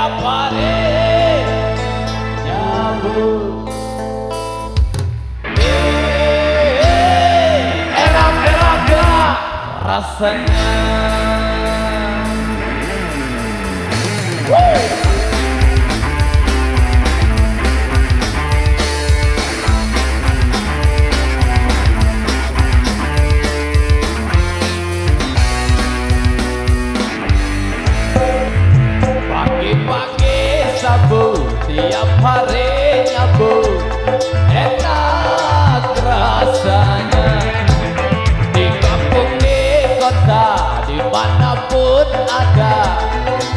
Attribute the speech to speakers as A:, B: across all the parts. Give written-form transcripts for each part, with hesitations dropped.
A: tiap hari nyambut. Enak rasanya. Pagi-pagi sabu, tiap hari nyabu, enak rasanya. Di kampung, di kota, dimanapun ada,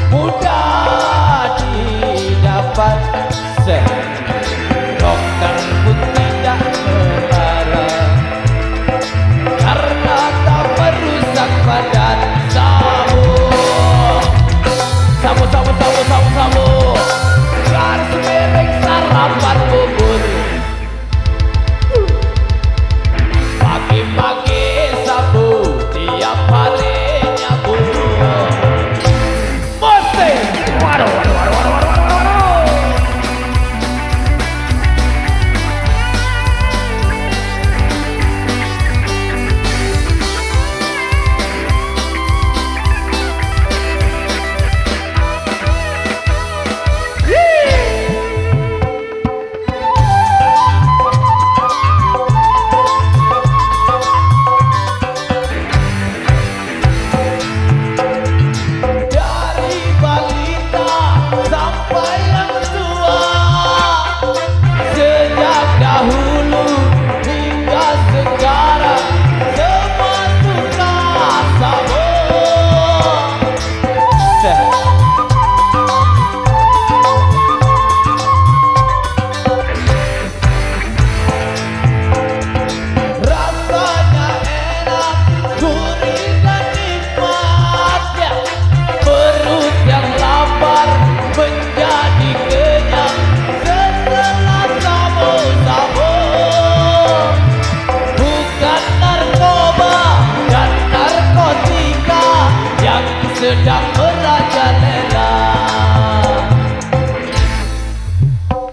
A: mudah didapat. Dokter pun tidak melarang, karena tak merusak badan. Sabu dan sepiring sarapan bubur. Pagi-pagi sabu, tiap hari nyabur. Mesti waduh. Sedang merajalela.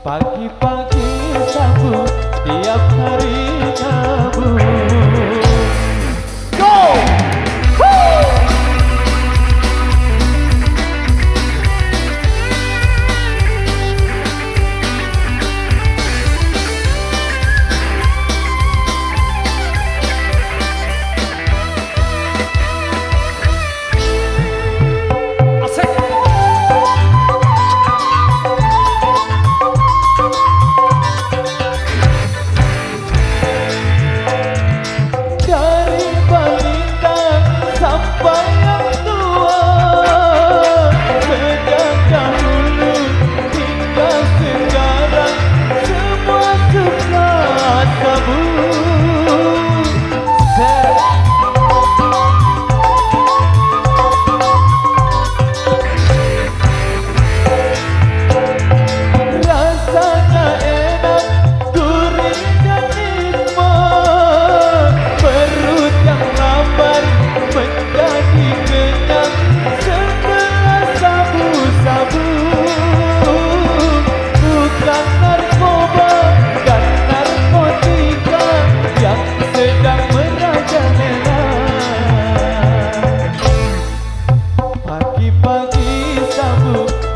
A: Pagi-pagi sabu, tiap hari nyabu. Go! Woo!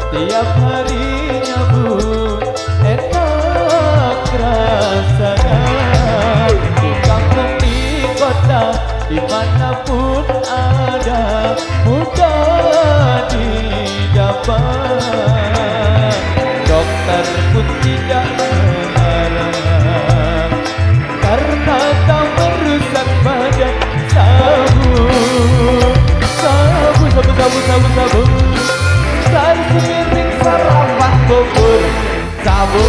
A: Tiap hari nyabut, enak rasanya. Di kampung, di kota, dimanapun ada, mudah didapat. Dokter pun tidak melarang, karena tak merusak badan. Sabu dan sepiring sarapan bubur. Sabu